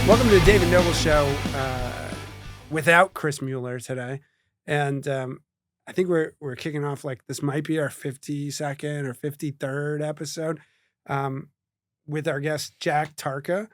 Welcome to the David Noble Show without Chris Mueller today. And I think we're kicking off like this might be our 52nd or 53rd episode with our guest, Jack Tarca.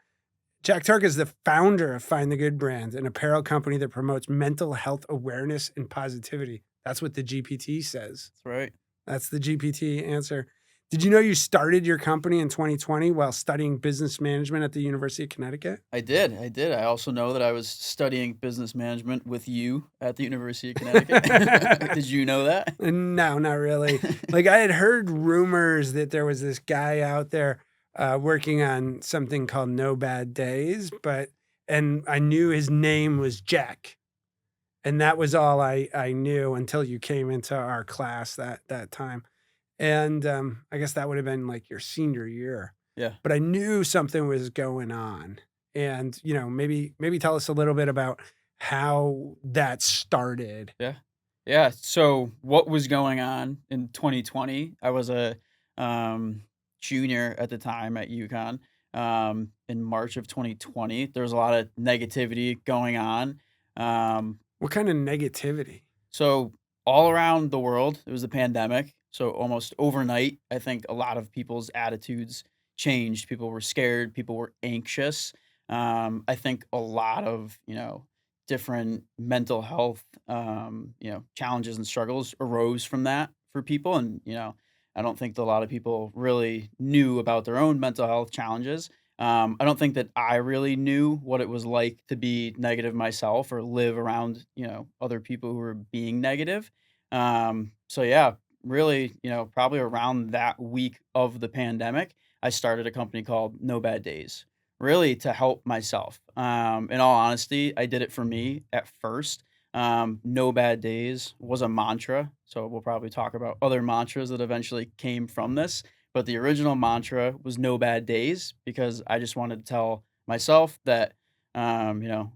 Jack Tarca is the founder of Find the Good brand, an apparel company that promotes mental health awareness and positivity. That's what the GPT says. That's right. That's the GPT answer. Did you know you started your company in 2020 while studying business management at the University of Connecticut? I did. I also know that I was studying business management with you at the University of Connecticut. Did you know that? No, not really. Like I had heard rumors that there was this guy out there working on something called No Bad Days, and I knew his name was Jack. And that was all I knew until you came into our class that time. And I guess that would have been like your senior year. Yeah. But I knew something was going on. And, maybe tell us a little bit about how that started. Yeah. So what was going on in 2020? I was a junior at the time at UConn. In March of 2020, there was a lot of negativity going on. What kind of negativity? So all around the world, it was the pandemic. So almost overnight, I think a lot of people's attitudes changed. People were scared. People were anxious. I think a lot of, different mental health, challenges and struggles arose from that for people. And, I don't think that a lot of people really knew about their own mental health challenges. I don't think that I really knew what it was like to be negative myself or live around, other people who were being negative. So yeah, really, probably around that week of the pandemic, I started a company called No Bad Days, really to help myself. In all honesty, I did it for me at first. No Bad Days was a mantra. So we'll probably talk about other mantras that eventually came from this. But the original mantra was No Bad Days because I just wanted to tell myself that, I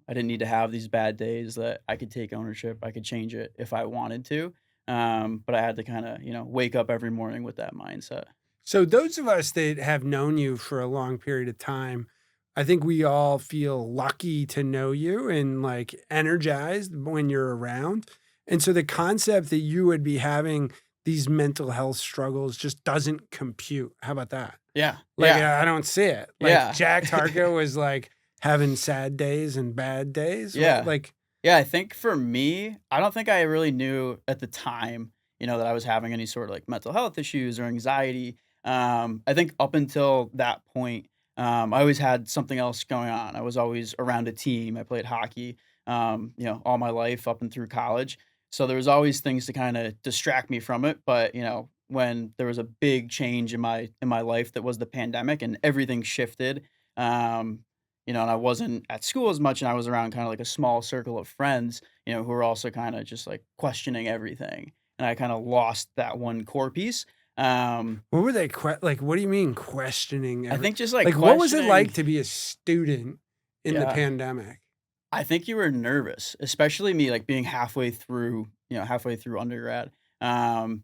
didn't need to have these bad days, that I could take ownership. I could change it if I wanted to. But I had to kind of, wake up every morning with that mindset. So those of us that have known you for a long period of time, I think we all feel lucky to know you and like energized when you're around. And so the concept that you would be having these mental health struggles just doesn't compute. How about that? Yeah. Like Yeah. I don't see it. Like Yeah. Jack Tarca was like having sad days and bad days. Yeah. Like Yeah, I think for me, I don't think I really knew at the time, that I was having any sort of like mental health issues or anxiety. I think up until that point, I always had something else going on. I was always around a team. I played hockey, all my life up and through college. So there was always things to kind of distract me from it. But, when there was a big change in my life that was the pandemic and everything shifted, and I wasn't at school as much and I was around kind of like a small circle of friends, who were also kind of just like questioning everything. And I kind of lost that one core piece. what were they like? What do you mean questioning? I think just like Like what was it like questioning. to be a student in the Yeah. pandemic? I think you were nervous, especially me, like being halfway through undergrad.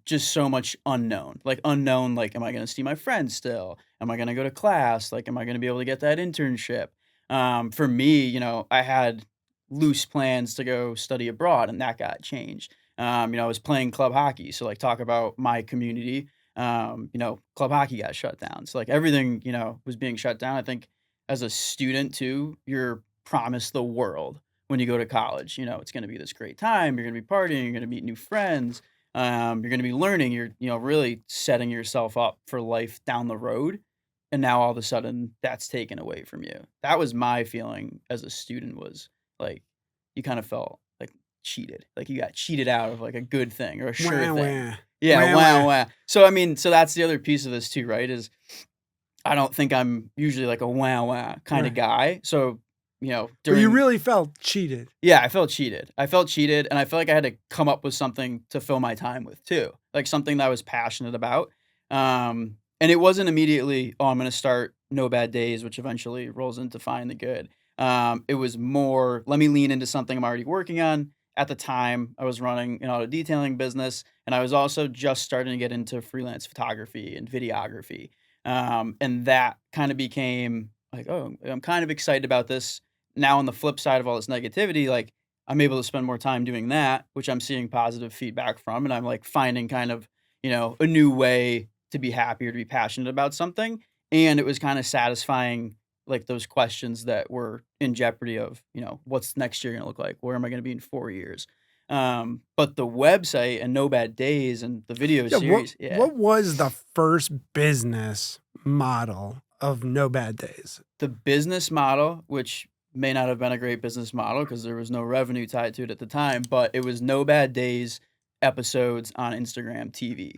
Just so much unknown. Like unknown, like, am I gonna see my friends still? Am I gonna go to class? Like, am I gonna be able to get that internship? For me, I had loose plans to go study abroad, and that got changed. I was playing club hockey, so like talk about my community. Club hockey got shut down. So like everything, was being shut down. I think as a student too, you're promised the world when you go to college. It's going to be this great time. You're going to be partying. You're going to meet new friends. You're going to be learning. You're, really setting yourself up for life down the road. And now all of a sudden that's taken away from you. That was my feeling as a student, was like, you kind of felt like cheated. Like you got cheated out of like a good thing or a sure Wah, thing. wah. Yeah, Wah, wow, wah. wow. So I mean, so that's the other piece of this too, right? Is I don't think I'm usually like a wow wow kind of Right. guy. So, But you during really felt cheated. yeah, I felt cheated. I felt cheated, and I felt like I had to come up with something to fill my time with too, like something that I was passionate about. And it wasn't immediately, oh, I'm going to start No Bad Days, which eventually rolls into Find the Good. It was more, let me lean into something I'm already working on. At the time, I was running an auto detailing business, and I was also just starting to get into freelance photography and videography. And that kind of became like, oh, I'm kind of excited about this. now on the flip side of all this negativity, like I'm able to spend more time doing that, which I'm seeing positive feedback from, and I'm like finding kind of, a new way to be happy or to be passionate about something. And it was kind of satisfying like those questions that were in jeopardy of, what's next year going to look like? Where am I going to be in 4 years? But the website and No Bad Days and the video Yeah, series, what was the first business model of No Bad Days? the business model, which may not have been a great business model because there was no revenue tied to it at the time, but it was No Bad Days episodes on Instagram TV.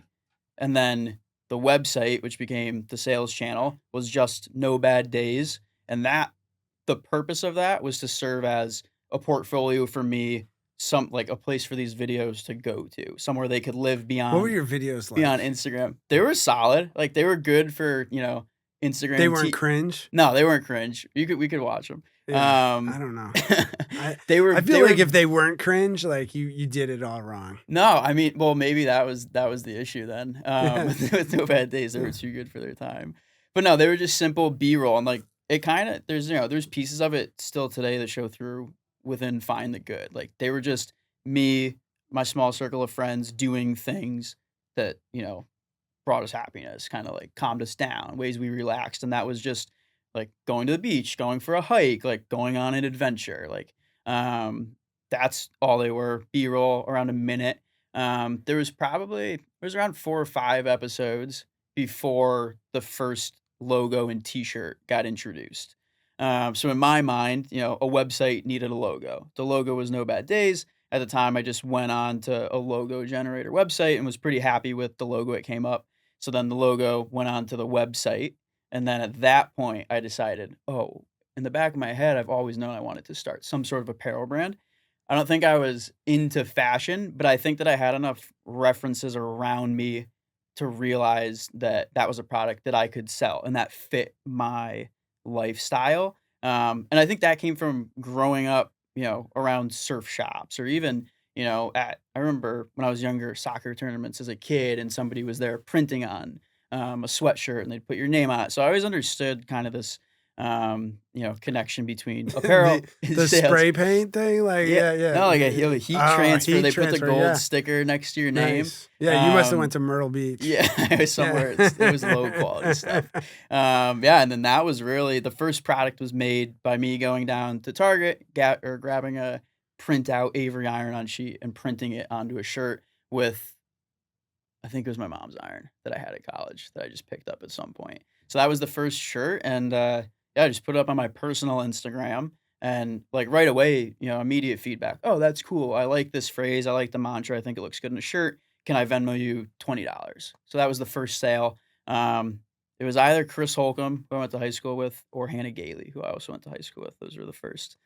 And then the website, which became the sales channel, was just No Bad Days. And the purpose of that was to serve as a portfolio for me, like a place for these videos to go to, somewhere they could live What were beyond your videos like? beyond Instagram. They were solid. Like they were good for, Instagram. They weren't cringe? No, they weren't cringe. We could watch them. Yeah, I don't know. I I feel like if they weren't cringe, like you did it all wrong. No, I mean, well, maybe that was the issue then. Yeah. With No Bad Days, they were too good for their time. But no, they were just simple B-roll, and like it kind of there's pieces of it still today that show through within Find the Good. Like they were just me, my small circle of friends doing things that brought us happiness, kind of like calmed us down, ways we relaxed, and that was just like going to the beach, going for a hike, like going on an adventure, like that's all they were. B-roll around a minute. There was around 4 or 5 episodes before the first logo and T-shirt got introduced. So in my mind, a website needed a logo. The logo was No Bad Days. At the time, I just went on to a logo generator website and was pretty happy with the logo it came up. So then the logo went on to the website. And then at that point, I decided, in the back of my head, I've always known I wanted to start some sort of apparel brand. I don't think I was into fashion, but I think that I had enough references around me to realize that that was a product that I could sell and that fit my lifestyle. And I think that came from growing up, around surf shops or even, I remember when I was younger, soccer tournaments as a kid and somebody was there printing on a sweatshirt and they'd put your name on it. So I always understood kind of this, connection between apparel and the sales. spray paint thing, like yeah. No, like a heat transfer. heat They put the transfer, gold yeah. sticker next to your name. Nice. Yeah, you must have Um, went to Myrtle Beach. Yeah, it was somewhere. Yeah. It was low quality stuff. Yeah, and then that was really the first product was made by me going down to Target, grabbing a printout Avery iron-on sheet and printing it onto a shirt with, I think it was my mom's iron that I had at college that I just picked up at some point. So that was the first shirt, and I just put it up on my personal Instagram, and like right away, immediate feedback. Oh, that's cool. I like this phrase. I like the mantra. I think it looks good in a shirt. Can I Venmo you $20? So that was the first sale. It was either Chris Holcomb, who I went to high school with, or Hannah Gailey, who I also went to high school with. Those were the first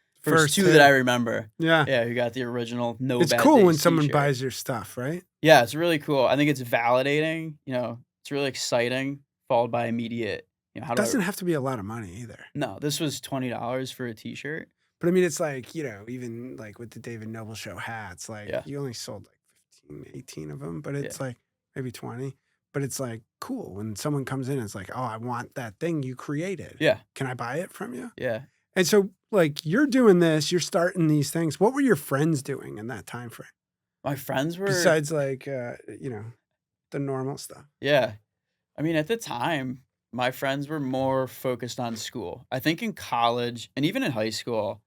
two that I remember. Yeah. Yeah, who got the original No It's Bad cool Days when someone t-shirt. buys your stuff, right? Yeah, it's really cool. I think it's validating. It's really exciting, followed by immediate. How It do doesn't have to be a lot of money either. No, this was $20 for a T-shirt. But I mean, it's like, even like with the David Noble Show hats, like Yeah. you only sold like 15, 18 of them, but it's like maybe 20. But it's like cool when someone comes in and it's like, oh, I want that thing you created. Yeah, Can I buy it from you? yeah. And so like you're doing this, you're starting these things. What were your friends doing in that time frame? My friends were Besides like, the normal stuff. Yeah. I mean, at the time, my friends were more focused on school. I think in college and even in high school,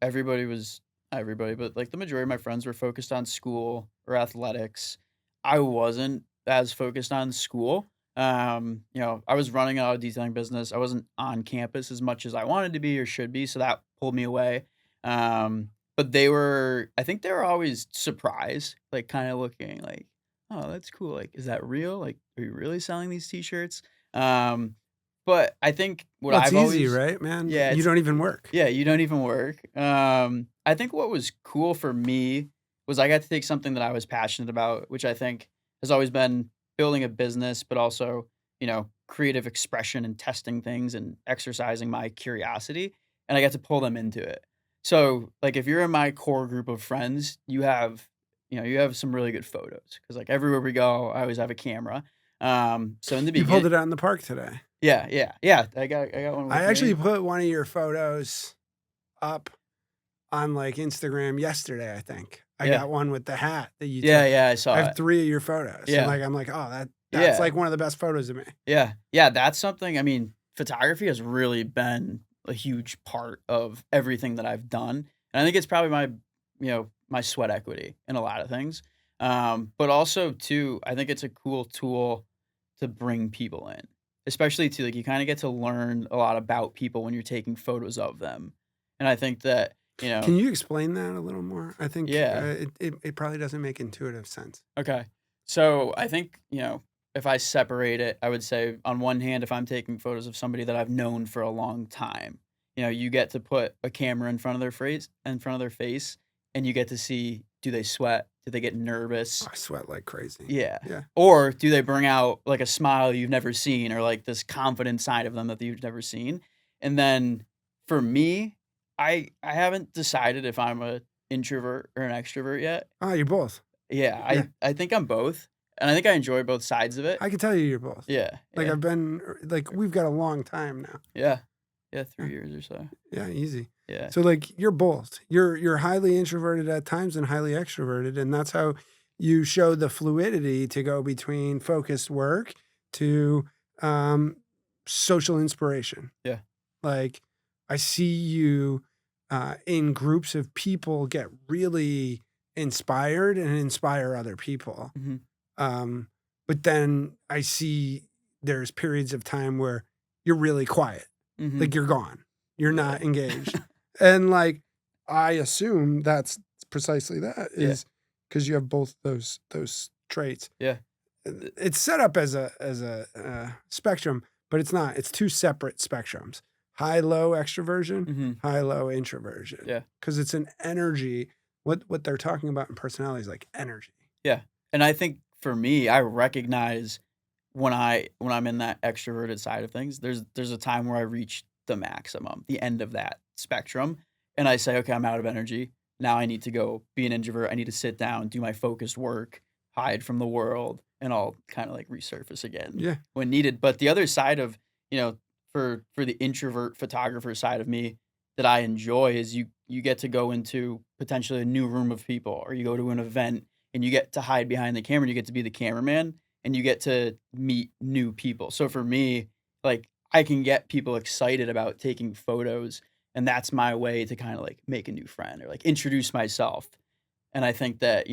everybody was not everybody, but like the majority of my friends were focused on school or athletics. I wasn't as focused on school. I was running a detailing business. I wasn't on campus as much as I wanted to be or should be, so that pulled me away. But I think they were always surprised, like kind of looking like, oh, that's cool. Like, is that real? Like, are you really selling these t-shirts? But I think what It's I've easy, always, right, man? Yeah, You it's- don't even work. yeah, you don't even work. I think what was cool for me was I got to take something that I was passionate about, which I think has always been building a business, but also, creative expression and testing things and exercising my curiosity. And I got to pull them into it. So like if you're in my core group of friends, you have some really good photos because like everywhere we go, I always have a camera. So in the You pulled beginning, it out in the park today. yeah. I got one. With I actually me. put one of your photos up on like Instagram yesterday, I think. I Yeah. got one with the hat that you Yeah, took. yeah, I I saw have it. 3 of your photos. Yeah. And I'm like, oh, that's Yeah. like one of the best photos of me. Yeah. Yeah, that's something I mean, photography has really been a huge part of everything that I've done, and I think it's probably my sweat equity in a lot of things. But also too, I think it's a cool tool to bring people in, especially too, like, you kinda get to learn a lot about people when you're taking photos of them, and I think that, Can you explain that a little more? I think yeah. it probably doesn't make intuitive sense. Okay. So I think, if I separate it, I would say on one hand, if I'm taking photos of somebody that I've known for a long time, you get to put a camera in front of their face, and you get to see, do they sweat? Do they get nervous? I sweat like crazy. Yeah. Yeah. Or do they bring out like a smile you've never seen or like this confident side of them that you've never seen? And then for me, I haven't decided if I'm a introvert or an extrovert yet. Oh, you're both. Yeah, Yeah. I think I'm both, and I think I enjoy both sides of it. I can tell you you're both. Yeah, Like yeah, we've got a long time now. yeah, yeah, Yeah. 3 years or so. Yeah, easy. Yeah, So like you're both. You're highly introverted at times and highly extroverted, and that's how you show the fluidity to go between focused work to um, social inspiration. yeah, Like I see you in groups of people get really inspired and inspire other people. mhm, But then I see there's periods of time where you're really quiet, mhm, like you're gone, you're yeah, not engaged. And like I assume that's precisely that yeah, is because you have both those traits. yeah, It's set up as a spectrum, but it's not. It's two separate spectrums: high low extroversion, mhm, high low introversion. yeah, Because it's an energy. What they're talking about in personality is like energy. yeah, and I think for me, I recognize when I'm in that extroverted side of things, there's a time where I reach the maximum, the end of that spectrum, and I say, "Okay, I'm out of energy. Now I need to go be an introvert. I need to sit down, do my focused work, hide from the world, and I'll kinda, like, resurface again Yeah. when needed." But the other side of, for the introvert photographer side of me that I enjoy is you get to go into potentially a new room of people, or you go to an event, and you get to hide behind the camera, and you get to be the cameraman, and you get to meet new people. So for me, like, I can get people excited about taking photos, and that's my way to kinda, like, make a new friend or, like, introduce myself. And I think that,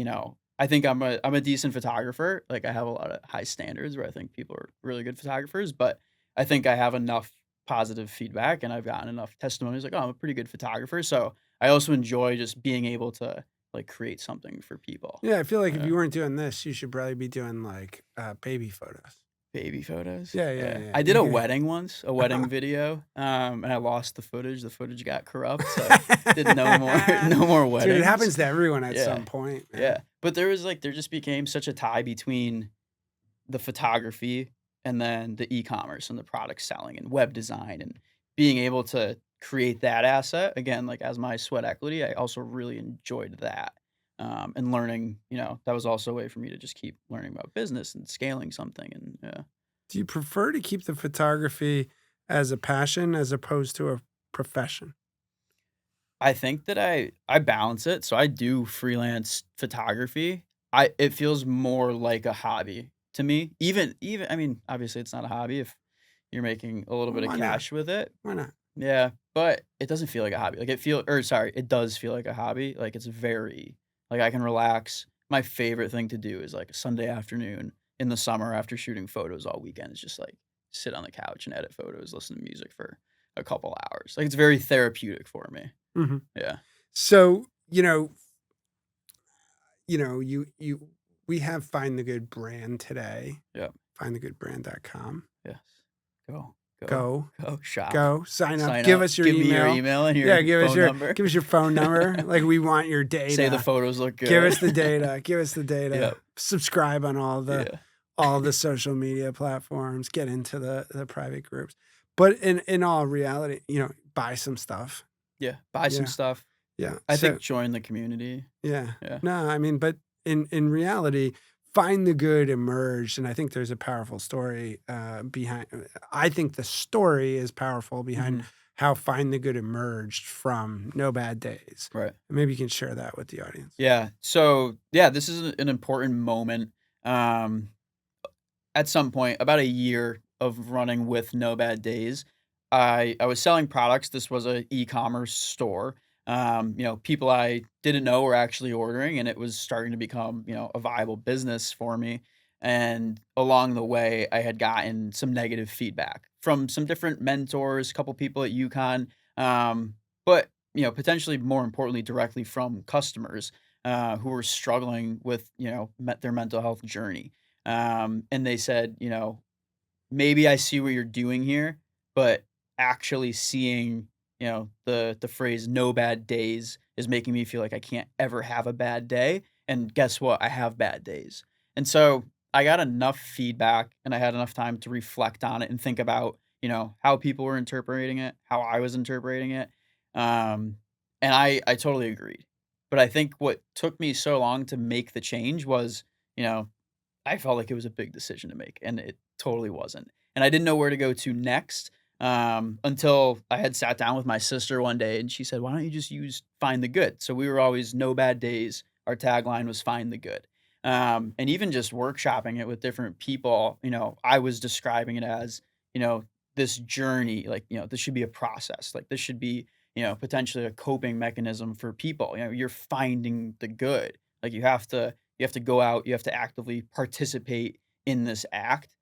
I think I'm a decent photographer. Like, I have a lot of high standards where I think people are really good photographers, but I think I have enough positive feedback, and I've gotten enough testimonies like, "Oh, I'm a pretty good photographer." So, I also enjoy just being able to, like, create something for people. Yeah, I feel like if Yeah. you weren't doing this, you should probably be doing like baby photos. Baby photos? Yeah, yeah, Yeah. yeah. I did You a can. wedding once, a wedding video, and I lost the footage. The footage got corrupt, so did no more no more Dude, it weddings. happens to everyone at Yeah. some point, Yeah. man. But there just became such a tie between the photography and then the e-commerce and the product selling and web design and being able to create that asset again, like as my sweat equity. I also really enjoyed that. And learning, that was also a way for me to just keep learning about business and scaling something. And yeah. Do you prefer to keep the photography as a passion as opposed to a profession? I think that I balance it. So I do freelance photography. It feels more like a hobby to me. Even I mean, obviously it's not a hobby if you're making a little Well, bit of why not? cash with it. Why not? Yeah, but it doesn't feel like a hobby. Like it does feel like a hobby. Like it's very like I can relax. My favorite thing to do is like a Sunday afternoon in the summer after shooting photos all weekend is just like sit on the couch and edit photos, listen to music for a couple hours. Like it's very therapeutic for me. Hmm. Yeah. So, you we have Find the Good brand today. Yeah. Findthegoodbrand.com. Yes. Go. Go, Shop. go, sign up. Sign Give up. us your Give me email. your email and your Yeah, give phone number. us your phone number. Like we want your data. Say the photos look good. Give us the data. Give us the data. Yep. Subscribe on all the Yeah. all the social media platforms. Get into the private groups. But in all reality, buy some stuff. Yeah. Buy some Yeah. stuff. Yeah. I So, think join the community. yeah. Yeah. No, I mean, but in reality, Find the Good emerged, and I think there's a powerful story behind. I think the story is powerful behind Mhm. how Find the Good emerged from No Bad Days. Right. Maybe you can share that with the audience. Yeah. So yeah, this is an important moment. At some point, about a year of running with No Bad Days, I was selling products. This was a e-commerce store. People I didn't know were actually ordering, and it was starting to become, a viable business for me. And along the way, I had gotten some negative feedback from some different mentors, a couple people at UConn, but potentially more importantly, directly from customers who were struggling with their mental health journey. And they said, maybe I see what you're doing here, but actually seeing, the phrase "no bad days" is making me feel like I can't ever have a bad day. And guess what? I have bad days. And so I got enough feedback and I had enough time to reflect on it and think about, how people were interpreting it, how I was interpreting it. Um, and I totally agreed. But I think what took me so long to make the change was, you know, I felt like it was a big decision to make, and it totally wasn't. And I didn't know where to go to next, until I had sat down with my sister one day, and she said, "Why don't you just use Find the Good?" So we were always no bad days. Our tagline was Find the Good. And even just workshopping it with different people, I was describing it as, this journey, like, this should be a process. Like this should be, potentially a coping mechanism for people. You're finding the good. Like you have to go out, you have to actively participate in this act.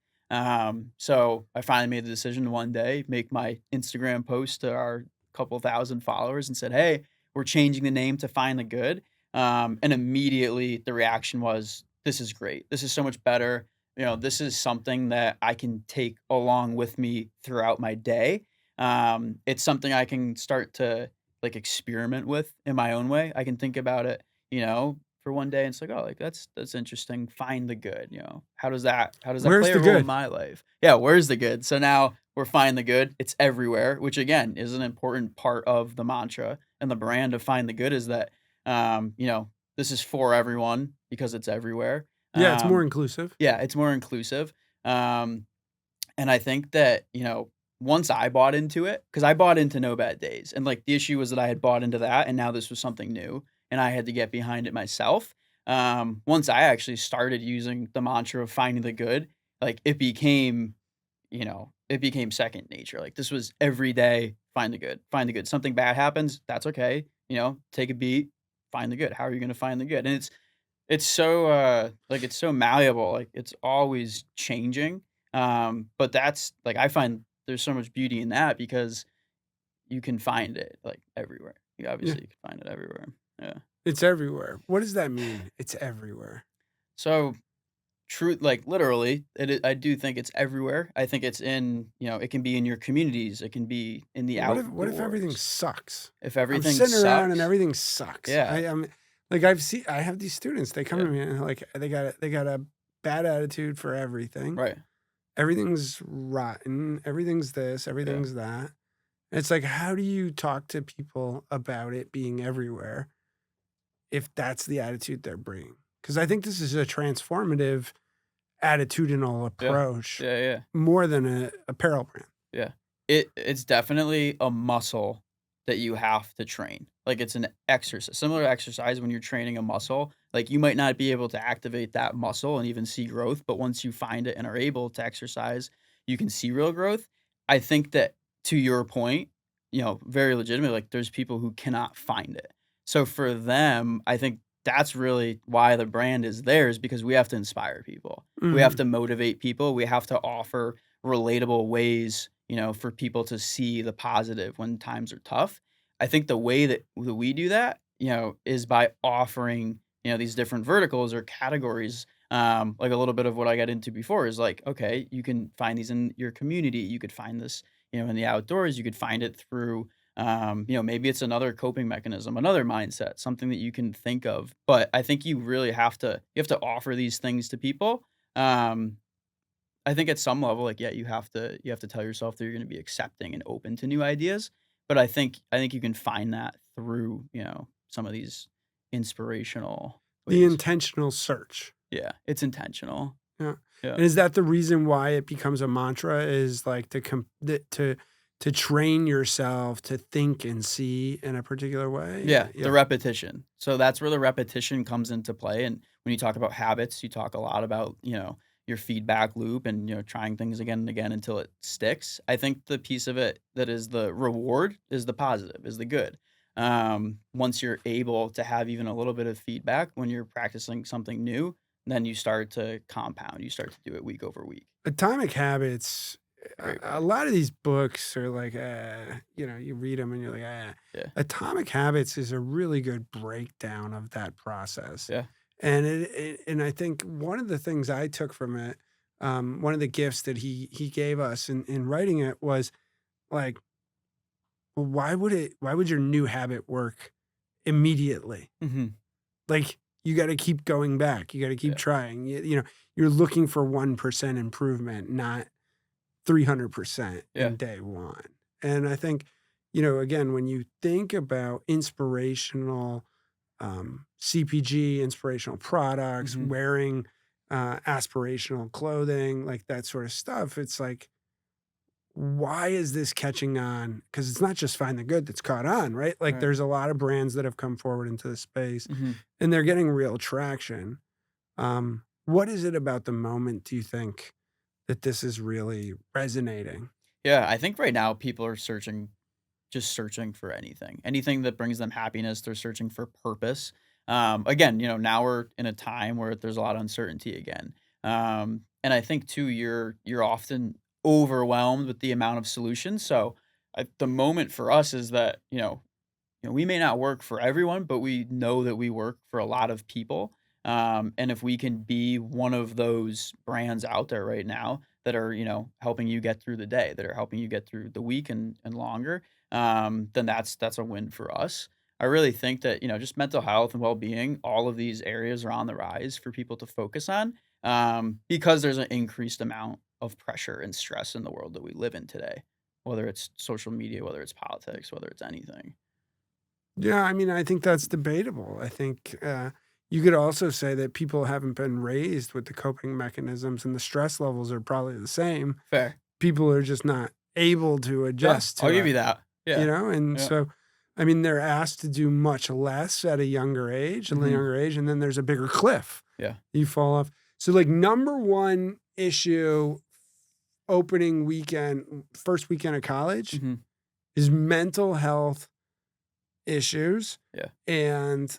So I finally made the decision one day, make my Instagram post to our couple thousand followers and said, "Hey, we're changing the name to Find the Good." And immediately the reaction was, "This is great. This is so much better. This is something that I can take along with me throughout my day. It's something I can start to like experiment with in my own way. I can think about it, for one day and it's like, oh, like that's interesting. Find the good, how does that Where's play the a role in good? my life? Yeah, where's the good? So now we're Find the Good. It's everywhere, which again is an important part of the mantra and the brand of Find the Good is that this is for everyone because it's everywhere. Yeah, it's more Um, inclusive. yeah, it's more inclusive. Um, and I think that, once I bought into it, because I bought into No Bad Days, and like the issue was that I had bought into that, and now this was something new, and I had to get behind it myself. Once I actually started using the mantra of finding the good, like it became second nature. Like this was every day, find the good, find the good. Something bad happens, that's okay. Take a beat, find the good. How are you going to find the good? And it's so, like, it's so malleable, like, it's always changing, but that's like, I find there's so much beauty in that because you can find it, like, everywhere. Yeah, You can find it everywhere. Yeah. it's everywhere. What does that mean? It's everywhere. So, true like, literally, I do think it's everywhere. I think it's in it can be in your communities, it can be in the But what if everything outdoors. sucks? If I'm everything sitting around and sucks, everything sucks. yeah, I have these students. They come to yeah, me and like they got a bad attitude for everything. right, Everything's rotten. Everything's this. yeah, Everything's that. And it's like, how do you talk to people about it being everywhere if that's the attitude they're bringing? Because I think this is a transformative attitudinal yeah, approach yeah, yeah. more than a apparel brand. Yeah. It's definitely a muscle that you have to train. Like it's an exercise, similar to exercise when you're training a muscle. Like you might not be able to activate that muscle and even see growth, but once you find it and are able to exercise, you can see real growth. I think that to your point, very legitimate, like there's people who cannot find it. So for them, I think that's really why the brand is there is because we have to inspire people. We have Mhm. to motivate people. We have to offer relatable ways, for people to see the positive when times are tough. I think the way that we do that, is by offering, these different verticals or categories. Like a little bit of what I got into before is like, okay, you can find these in your community. You could find this, in the outdoors. You could find it through, maybe it's another coping mechanism, another mindset, something that you can think of. But I think you really you have to offer these things to people. Um, I think at some level, like, yeah, you have to tell yourself that you're gonna be accepting and open to new ideas, but I think you can find that through, some of these inspirational The ways. intentional search. Yeah, it's intentional. Yeah. Yeah. And is that the reason why it becomes a mantra is like to to train yourself to think and see in a particular way. Yeah, the Yeah. repetition. So that's where the repetition comes into play, and when you talk about habits, you talk a lot about, your feedback loop and, trying things again and again until it sticks. I think the piece of it that is the reward is the positive, is the good. Once you're able to have even a little bit of feedback when you're practicing something new, then you start to compound. You start to do it week over week. Atomic Habits, Great a book. lot of these books are like, you read them and you're like, Yeah. Atomic Habits is a really good breakdown of that process. Yeah. And and I think one of the things I took from it, one of the gifts that he gave us in writing it was like, well, why would your new habit work immediately? Mhm. Like, you got to keep going back. You got to keep Yeah. trying. You're looking for 1% improvement, not 300% Yeah. in day one. And I think, again, when you think about inspirational CPG, inspirational products, Mhm. wearing aspirational clothing, like that sort of stuff, it's like, why is this catching on? Because it's not just Find the Good that's caught on, right? Like, Right. there's a lot of brands that have come forward into the space Mhm. and they're getting real traction. What is it about the moment, do you think, that this is really resonating? Yeah, I think right now people are searching for anything. Anything that brings them happiness, they're searching for purpose. Again, now we're in a time where there's a lot of uncertainty again. And I think too, you're often overwhelmed with the amount of solutions. So the moment for us is that, we may not work for everyone, but we know that we work for a lot of people. And if we can be one of those brands out there right now that are, helping you get through the day, that are helping you get through the week and longer, then that's a win for us. I really think that, just mental health and well-being, all of these areas are on the rise for people to focus on, because there's an increased amount of pressure and stress in the world that we live in today, whether it's social media, whether it's politics, whether it's anything. Yeah, I mean, I think that's debatable. I think you could also say that people haven't been raised with the coping mechanisms and the stress levels are probably the same. Fair. People are just not able to Yeah, adjust I'll to give it, you that. Yeah, And yeah, so, I mean, they're asked to do much less at a younger age, mhm, and then there's a bigger cliff yeah, you fall off. So, like, number one issue opening weekend, first weekend of college mhm, is mental health issues yeah, and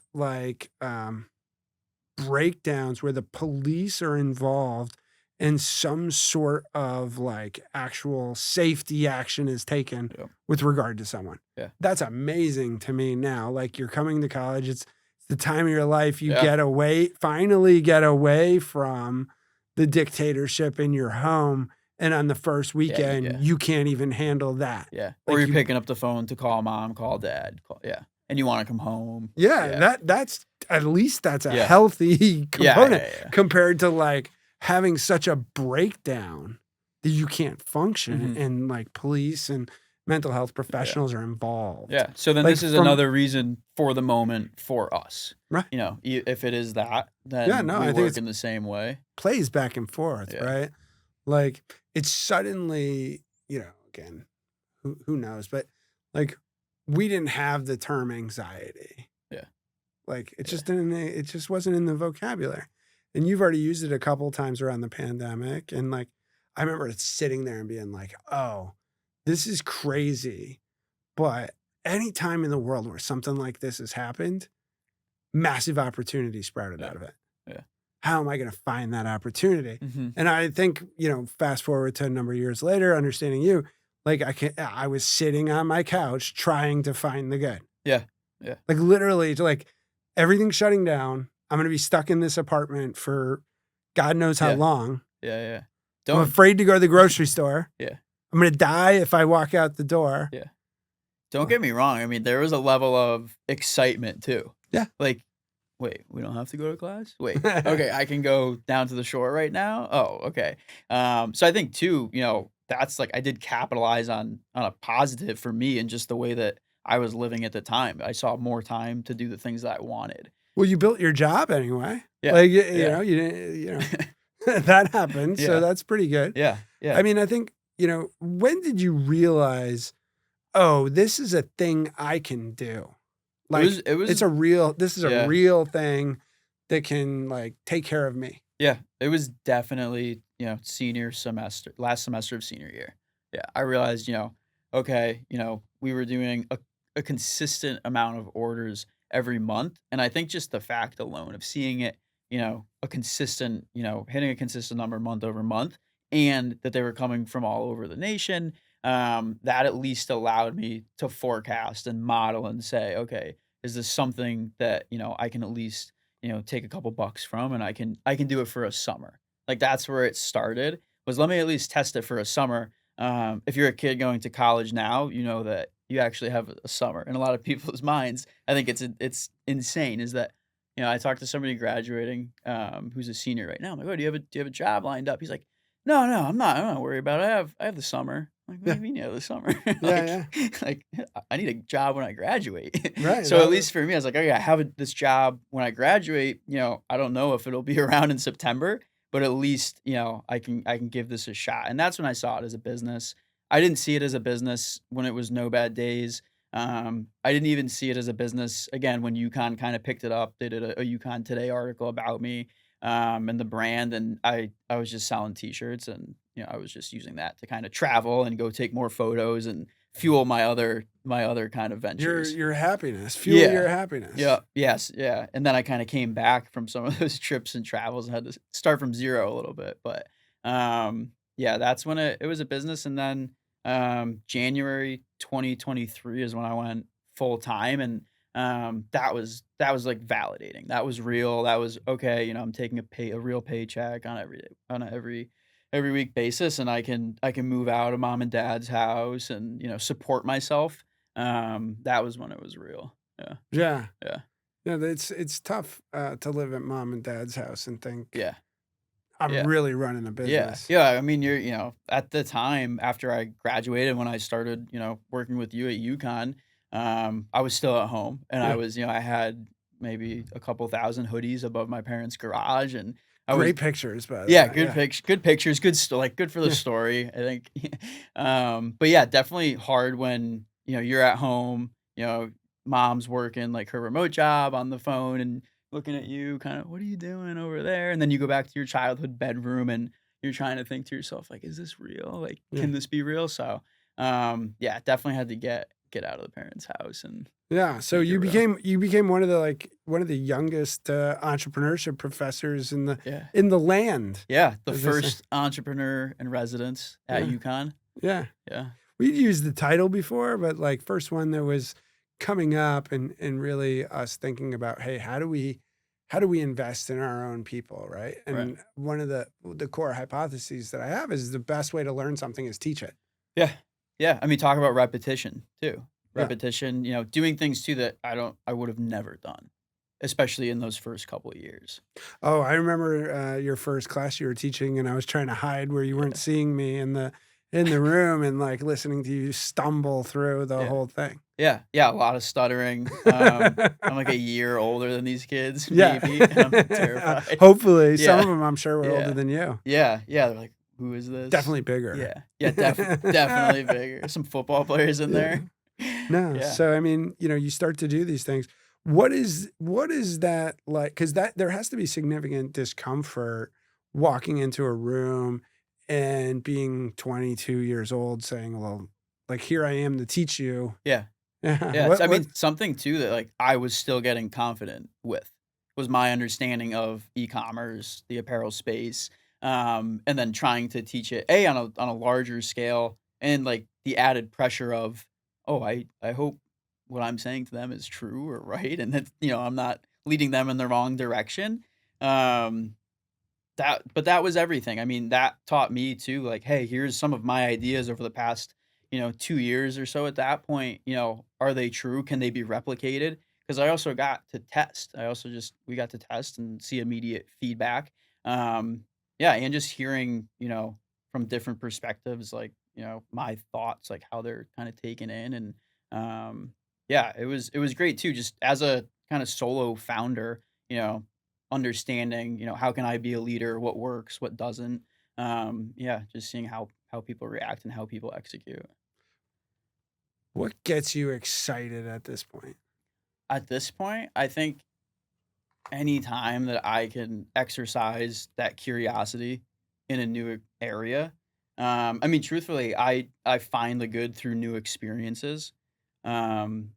breakdowns where the police are involved and some sort of like actual safety action is taken yeah, with regard to someone. yeah, That's amazing to me now. Like, you're coming to college, it's the time of your life you yeah, finally get away from the dictatorship in your home. And on the first yeah, weekend, yeah, you can't even handle that. yeah, or Like, you're you picking up the phone to call mom, call dad, yeah, and you wanna come home. Yeah, Yeah, that's at least that's a yeah, healthy yeah, component yeah, yeah, compared to like having such a breakdown that you can't function mhm, and like police and mental health yeah, professionals are involved. yeah, so then Like this is from another reason for the moment for us. right. If it is that, Yeah, then no, we I think work it's in the same way. plays back and forth, Yeah, right? Like, it's suddenly, again, who knows, but like, we didn't have the term anxiety. yeah, Like, yeah, it just wasn't in the vocabulary. And you've already used it a couple times around the pandemic. And like, I remember sitting there and being like, oh, this is crazy. But any time in the world where something like this has happened, massive opportunity sprouted yeah, out of it. yeah, How am I going to find that opportunity? mhm, And I think, fast forward to a number of years later, understanding you, like, I was sitting on my couch trying to find the good. yeah, yeah, Like, literally, like, everything's shutting down. I'm gonna be stuck in this apartment for God knows how yeah, long. yeah, yeah. I'm Don't afraid to go to the grocery store. yeah, I'm gonna die if I walk out the door. yeah. Don't Well, get me wrong, I mean, there was a level of excitement too. yeah. Like, "Wait, we don't have to go to class? Wait, okay, I can go down to the shore right now? Oh, okay." So I think too, that's like I did capitalize on a positive for me and just the way that I was living at the time. I saw more time to do the things that I wanted. Well, you built your job anyway. Yeah, Like, yeah, you didn't, that happened, so yeah, that's pretty good. yeah, I yeah, mean, I think, when did you realize, oh, this is a thing I can do? Like, It was this is a yeah. real thing that can like take care of me. Yeah, it was definitely, senior semester, last semester of senior year. Yeah, I realized, okay, we were doing a consistent amount of orders every month. And I think just the fact alone of seeing it, a consistent, hitting a consistent number month over month, and that they were coming from all over the nation, that at least allowed me to forecast and model and say, okay, is this something that, I can at least take a couple bucks from, and I can do it for a summer. Like, that's where it started, was let me at least test it for a summer. If you're a kid going to college now, you know that you actually have a summer. In a lot of people's minds, I think it's insane is that, I talked to somebody graduating, who's a senior right now. I'm like, "Oh, do you have a job lined up?" He's like, "No, no, I'm not worried about it. I have the summer." I'm like, "What do Yeah. you mean you have the summer?" Yeah. Like Yeah. like, I need a job when I graduate. Right. So, at least for me, I was like, "Okay, I have this job when I graduate, I don't know if it'll be around in September, but at least, I can give this a shot." And that's when I saw it as a business. I didn't see it as a business when it was No Bad Days. I didn't even see it as a business, again, when UConn kinda picked it up. They did a UConn Today article about me, and the brand, and I was just selling T-shirts, and, I was just using that to kinda travel and go take more photos and fuel my other kind of ventures. Your happiness, fuel Yeah. your happiness. Yeah. Yes. Yeah. And then I kind of came back from some of those trips and travels and had to start from zero a little bit. But yeah, that's when it was a business. And then January 2023 is when I went full time, and that was like validating. That was real. That was okay. I'm taking a real paycheck on a every week basis, and I can move out of mom and dad's house and support myself. That was when it was real. Yeah. Yeah. Yeah. Yeah. It's tough to live at mom and dad's house and think Yeah. I'm Yeah. really running a Yeah. business. Yeah. I mean, at the time after I graduated, when I started, working with you at UConn, I was still at home, and I Yeah. was, I had maybe a couple thousand hoodies above my parents' garage, and I was, Great pictures, by the yeah, way. Yeah. good pictures, like good for the Yeah. story, I think. But yeah, definitely hard when, you're at home, mom's working like her remote job on the phone and looking at you kind of, what are you doing over there? And then you go back to your childhood bedroom and you're trying to think to yourself, like, is this real? Like, Yeah. can this be real? So, yeah, definitely had to get out of the parents' house and Yeah. So make it you real. became one of the youngest entrepreneurship professors Yeah. in the land, Yeah. The as they say. first entrepreneur in residence at Yeah. UConn. Yeah. Yeah. We'd used the title before, but like first one that was coming up and really us thinking about, hey, how do we invest in our own people, right? Right. And one of the core hypotheses that I have is the best way to learn something is teach it. Yeah. Yeah. I mean, talk about repetition too. Yeah. Repetition, doing things too that I would have never done, especially in those first couple of years. Oh, I remember your first class you were teaching, and I was trying to hide where you weren't Yeah. seeing me in the room and like listening to you stumble through the Yeah. whole thing. Yeah. Yeah. A lot of stuttering. I'm like a year older than these kids, Yeah. maybe, and I'm terrified. Hopefully, some of Yeah. them I'm sure were older Yeah. than you. Yeah. Yeah. They're like, who is this? Definitely bigger. Yeah. Yeah. Definitely bigger. Some football players in Yeah. there. No, Yeah. so I mean, you start to do these things. What is that like? Because that there has to be significant discomfort walking into a room and being 22 years old, saying, "Well, like here I am to teach you." Yeah. Yeah. Yeah, What? I What? mean, something too that, like, I was still getting confident with was my understanding of e-commerce, the apparel space, and then trying to teach it, A, on a larger scale, and, like, the added pressure of, "Oh, I hope what I'm saying to them is true or right, and that, I'm not leading them in the wrong direction." Um, that was everything. I mean, that taught me too, like, "Hey, here's some of my ideas over the past, 2 years or so at that point, are they true? Can they be replicated?" Because I also got to test. We got to test and see immediate feedback. Yeah, and just hearing, from different perspectives, like, my thoughts, like how they're kind of taken in. And yeah, it was great too, just as a kind of solo founder, understanding, how can I be a leader, what works, what doesn't. Yeah, just seeing how people react and how people execute. What gets you excited at this point? At this point, I think any time that I can exercise that curiosity in a new area. I mean, truthfully, I find the good through new experiences. Um,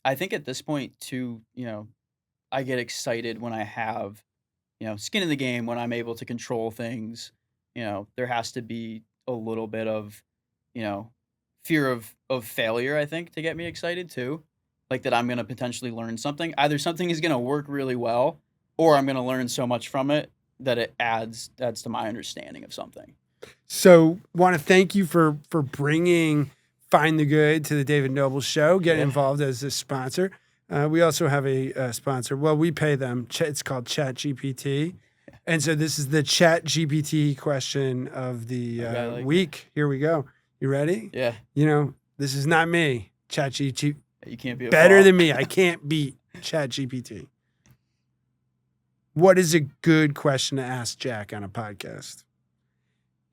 I think at this point too, I get excited when I have, skin in the game, when I'm able to control things. There has to be a little bit of, you know, fear of failure, I think, to get me excited too. Like that I'm gonna potentially learn something. Either something is gonna work really well, or I'm gonna learn so much from it that it adds to my understanding of something. So, want to thank you for bringing Find the Good to the David Noble Show, getting Yeah. involved as a sponsor. We also have a sponsor. Well, we pay them. It's called ChatGPT. And so this is the ChatGPT question of the Okay, I like it. week. Here we go. You ready? Yeah, This is not me. ChatGPT you can't be a better fault. than me. I can't beat ChatGPT. What is a good question to ask Jack on a podcast?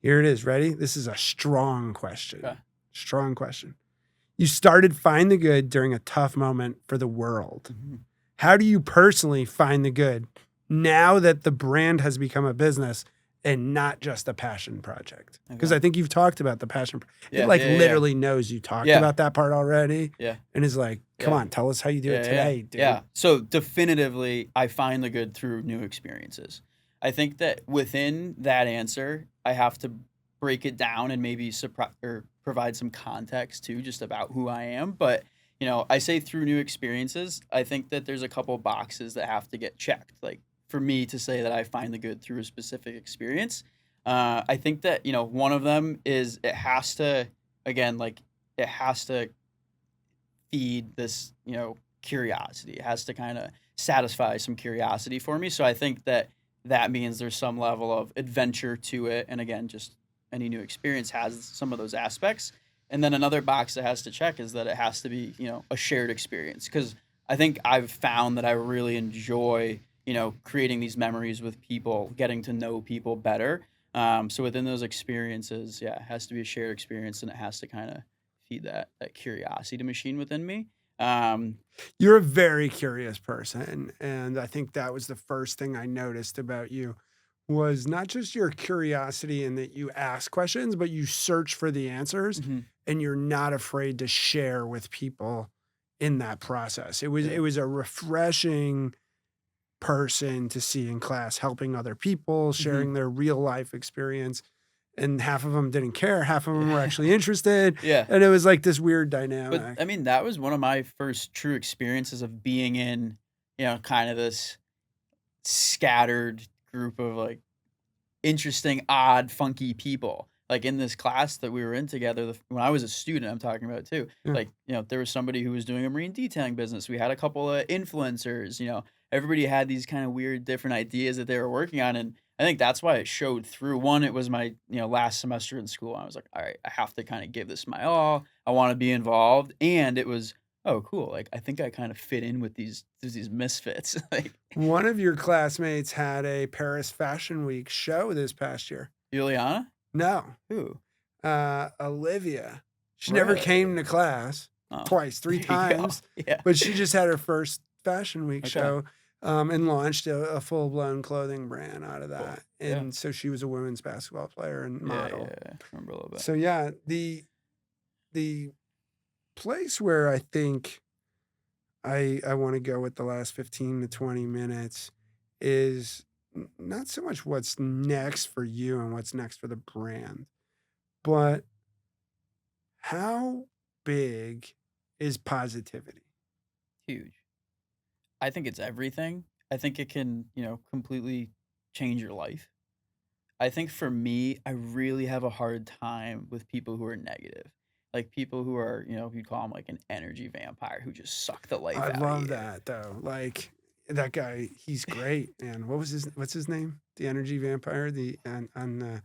Here it is. Ready? This is a strong question. Okay. Strong question. You started Find the Good during a tough moment for the world. Mhm. How do you personally find the good now that the brand has become a business and not just a passion project? Because Okay. I think you've talked about the passion. Yeah, It like yeah, yeah. literally knows you talked Yeah. about that part already Yeah. and is like, come Yeah. on, tell us how you do it Yeah, today, dude. Yeah. So definitively, I find the good through new experiences. I think that within that answer, I have to break it down and maybe or provide some context too, just about who I am. But I say through new experiences. I think that there's a couple boxes that have to get checked. Like for me to say that I find the good through a specific experience, I think that one of them is it has to feed this curiosity. It has to kind of satisfy some curiosity for me. So I think that means there's some level of adventure to it. And again, just any new experience has some of those aspects. And then another box that has to check is that it has to be, a shared experience. Because I think I've found that I really enjoy, creating these memories with people, getting to know people better. So within those experiences, yeah, it has to be a shared experience, and it has to kind of feed that curiosity machine within me. You're a very curious person, and I think that was the first thing I noticed about you was not just your curiosity in that you ask questions, but you search for the answers Mhm. and you're not afraid to share with people in that process. It was a refreshing person to see in class helping other people, sharing their real life experience. And half of them didn't care, half of them were actually interested. Yeah. And it was like this weird But dynamic. I mean, that was one of my first true experiences of being in, kind of this scattered group of like interesting, odd, funky people. Like in this class that we were in together, when I was a student, I'm talking about too. Yeah. Like, there was somebody who was doing a marine detailing business. We had a couple of influencers, everybody had these kind of weird, different ideas that they were working on. And I think that's why it showed through. One, it was my, last semester in school. I was like, all right, I have to kind of give this my all. I want to be involved. And it was, oh, cool. Like, I think I kind of fit in with these misfits. Like, One of your classmates had a Paris Fashion Week show this past year. Juliana? No, Who? Olivia. She never came to class Oh, twice, three there you go. times, Yeah. but she just had her first Fashion Week Okay. show and launched a full blown clothing brand out of Cool. that. Yeah. And so she was a women's basketball player and model. Yeah. Remember a little bit. So yeah, the place where I think I want to go with the last 15 to 20 minutes is not so much what's next for you and what's next for the brand, but how big is positivity? Huge. I think it's everything. I think it can, completely change your life. I think for me, I really have a hard time with people who are negative. Like people who are, you'd call them like an energy vampire who just suck the life I out love of you. that though. Like that guy, he's great. And what's his name? The energy vampire, on the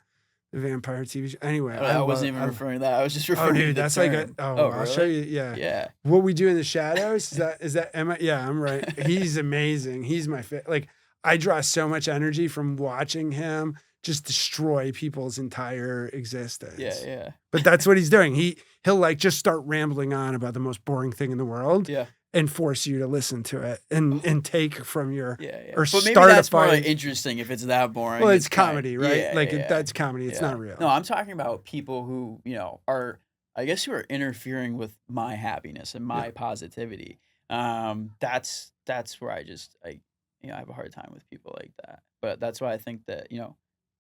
vampire TV show. Anyway, I wasn't even referring to that. I was just referring Oh, to dude, the that's term. like Oh, I'll show really? you. Yeah. Yeah. What We Do in the Shadows. Is that Emma? Yeah, I'm right. He's amazing. He's my like I draw so much energy from watching him just destroy people's entire existence. Yeah. But that's what he's doing. He'll like just start rambling on about the most boring thing in the world Yeah. and force you to listen to it and take from your Yeah. or But maybe start a that's more fight. like interesting if it's that boring. Well, it's kinda- comedy, right? Yeah, Like yeah. that's comedy. It's Yeah. not real. No, I'm talking about people who, are, I guess, who are interfering with my happiness and my positivity. That's where I have a hard time with people like that. But that's why I think that,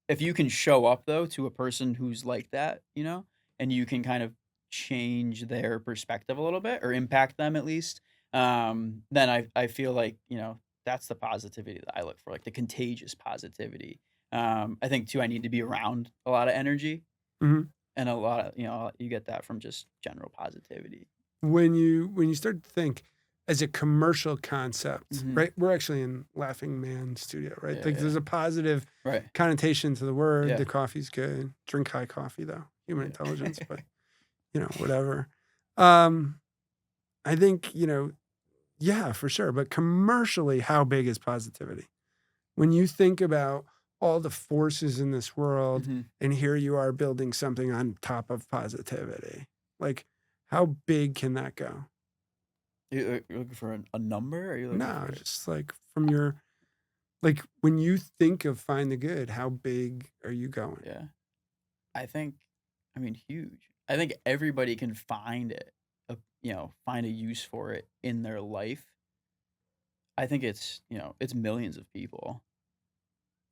if you can show up though to a person who's like that, and you can kind of change their perspective a little bit or impact them at least, then I feel like, that's the positivity that I look for, like the contagious positivity. I think too, I need to be around a lot of energy Mhm. and a lot of, you get that from just general positivity. When you start to think as a commercial concept, Mhm. right? We're actually in Laughing Man Studio, right? Yeah, Like there's yeah. a positive Right. connotation to the word. Yeah. The coffee's good. Drink high coffee though. Human intelligence, but whatever. I think, yeah, for sure. But commercially, how big is positivity? When you think about all the forces in this world, Mhm. and here you are building something on top of positivity, like how big can that go? You're looking for a number? Or are you looking No, for? just like from your, like when you think of find the good, how big are you going? Yeah. I mean, huge. I think everybody can find it, find a use for it in their life. I think it's millions of people,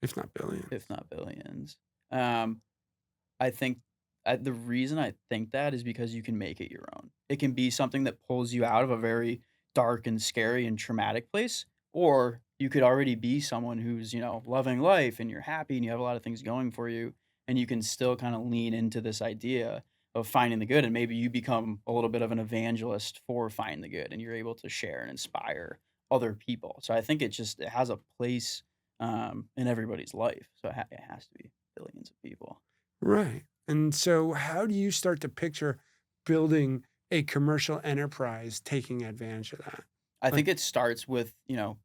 If not billions. if not billions. I think the reason I think that is because you can make it your own. It can be something that pulls you out of a very dark and scary and traumatic place, or you could already be someone who's, loving life and you're happy and you have a lot of things going for you, and you can still kind of lean into this idea of finding the good, and maybe you become a little bit of an evangelist for finding the good and you're able to share and inspire other people. So I think it has a place in everybody's life. So it has to be billions of people. Right. And so, how do you start to picture building a commercial enterprise taking advantage of that? I Like, think it starts with,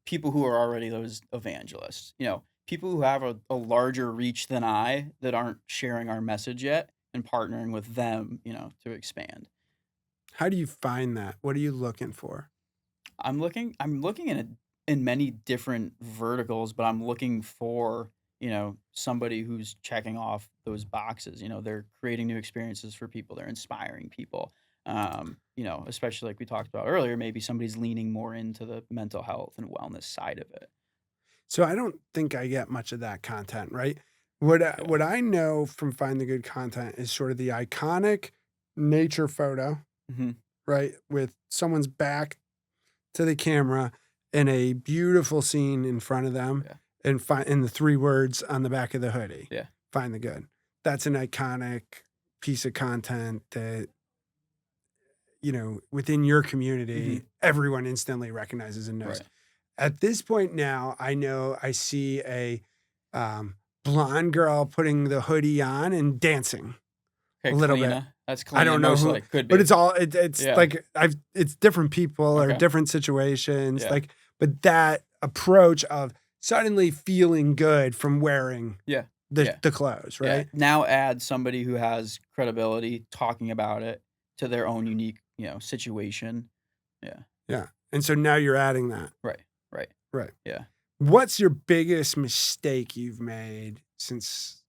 people who are already those evangelists, people who have a larger reach than I that aren't sharing our message yet and partnering with them, to expand. how do you find that? What are you looking for? I'm looking in many different verticals, but I'm looking for, somebody who's checking off those boxes. They're creating new experiences for people, they're inspiring people. Especially like we talked about earlier, maybe somebody's leaning more into the mental health and wellness side of it. So, I don't think I get much of that content, right? What I know from Find the Good content is sort of the iconic nature photo, Hmm. right? With someone's back to the camera and a beautiful scene in front of them Yeah. and the three words on the back of the hoodie. Yeah. Find the good. That's an iconic piece of content that, within your community, everyone instantly recognizes and knows. Right. At this point now, I know I see a blonde girl putting the hoodie on and dancing Okay, a little bit. Kalina. That's Kalina. I don't know most who, like could be. but it's all it's Yeah. like it's different people or Okay. different situations. Yeah. Like, but that approach of suddenly feeling good from wearing Yeah. the clothes, Yeah. right? Now add somebody who has credibility talking about it to their own unique, situation. Yeah. Yeah. And so now you're adding that. Right. Right. Right. Yeah. What's your biggest mistake you've made since